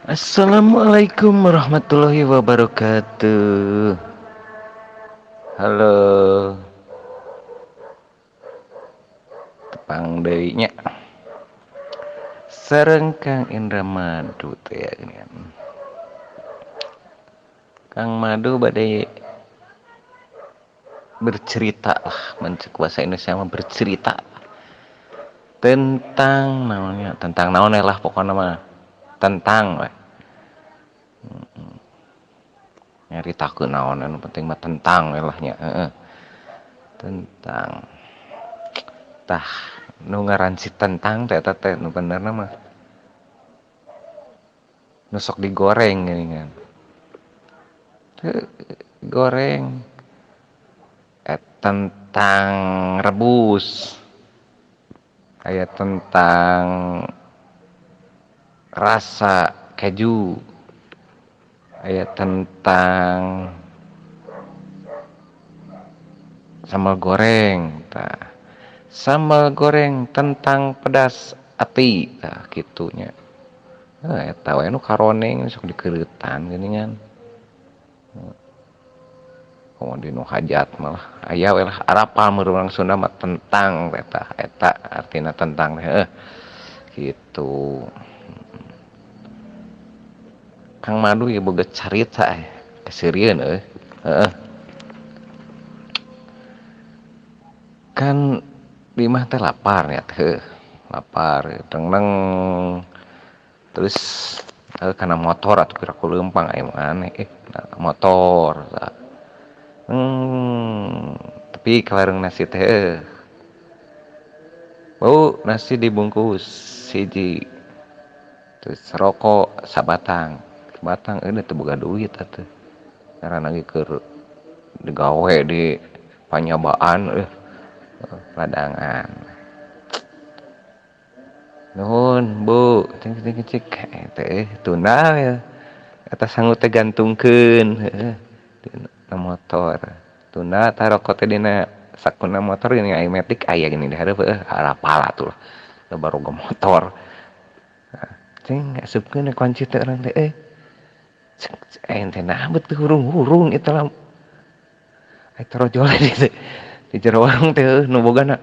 Assalamualaikum warahmatullahi wabarakatuh. Halo, tepang deui nya. Sareng Kang Indramadu teh ya geuningan. Kang Madu bade bercerita lah, mencek bahasa Indonesia mah bercerita tentang naonnya, tentang naon lah pokoknya mah. Tentang we. Nyaritakeun naon anu penting mah tentang we lah nya, heeh. Tentang tah nu ngaran si tentang teh eta teh nu benerna mah nu sok digoreng geuningan. Goreng tentang rebus, aya tentang rasa keju, aya tentang sambal goreng, tah sambal goreng tentang pedas ati, tah kitunya. Eta we nu karoneng sok dikeuretan geuningan. Di nu hajat malah aya we lah arapal meureun urang Sunda mah tentang eta artina tentang teh gitu. Kang Madu ieu boga carita keseureun heeh. Kan di imah teh lapar nya teh lapar tengneng terus kana motor atuh kira kuleumpang aya maneh motor tapi kalareng nasi teh bau nasi dibungkus hiji terus rokok sabatang teu boga duit atuh karana ge keur digawe di panyabaan ladangan nuhun Bu cik teh tunda we eta sangu teh gantungkeun heeh dina motor tunda tah rokok teh dina sakuna motor ini aya metik aya gini di hareup harapal atuh baroga motor cing asupkeun kunci teh urang teh ente naha beuh teu hurung-hurung eta lah eta rojol di jero warung teh nu bogana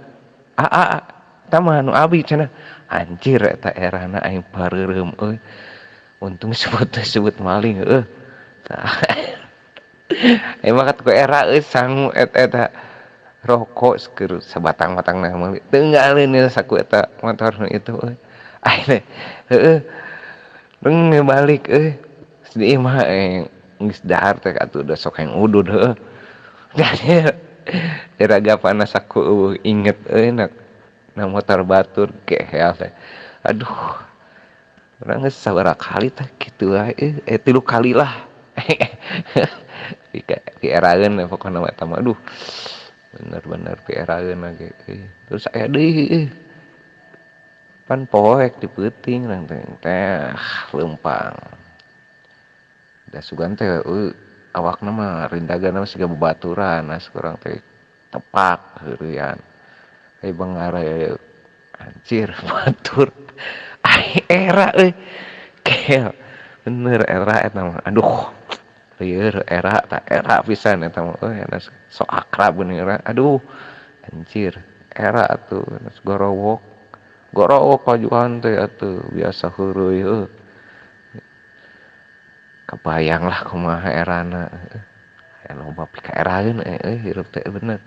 eta mah nu abi cenah anjir eta erana aing pareureum untung sebut maling aing mah kat ku era sangu eta rokok keur sabatang-batang na meuli teu ngaleun saku eta motor nu itu aing heueuh reng balik di imah geus dahar teh atuh da sok hayang udud jadi iragapana saku inget na motor batur keheal teh aduh urang geus sabaraha kali tah kitu wae 3 kali lah pieraeun pokona mah eta mah aduh bener-bener pieraeun lagi terus aya deui pan poek di peuting urang teh leumpang da sugan teh awakna mah rindagana mah siga babaturan as urang teh tepak heureuyan bangare anjir batur era keel bener era eta mah aduh lieur era tak era pisan eta mah sok akrab geuning era aduh anjir era atuh gorowok pajuan teh atuh biasa heureuy kebayang lah kumaha erana loba pikaeraeun hirup teh bener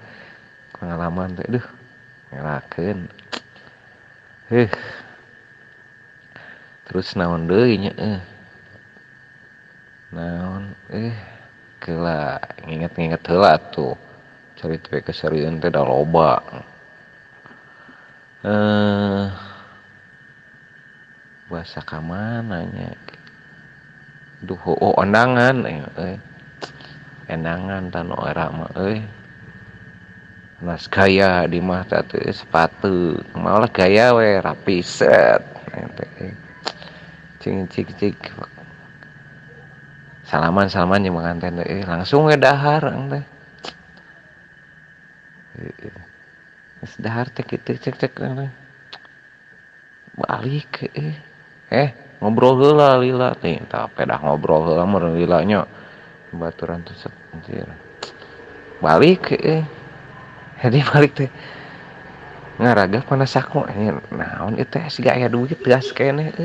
pengalaman teh duh ngelakeun terus naon deui nya naon geula nginget-nginget heula atuh carita keserian teh da loba bahasa ka mana nya duh ondangan endangan tanu era mah nas gaya di mah teh sepatu malah gaya we rapi set cing salaman jeung pengantin langsung we dahar teh geus dahar teh kitu cek balik ngobrol heula lila teh tah pedah ngobrol heula mah lila nya baturan teh anjir balik jadi balik teh ngaraga panasak mah naon ieu teh siga aya duit gas keneh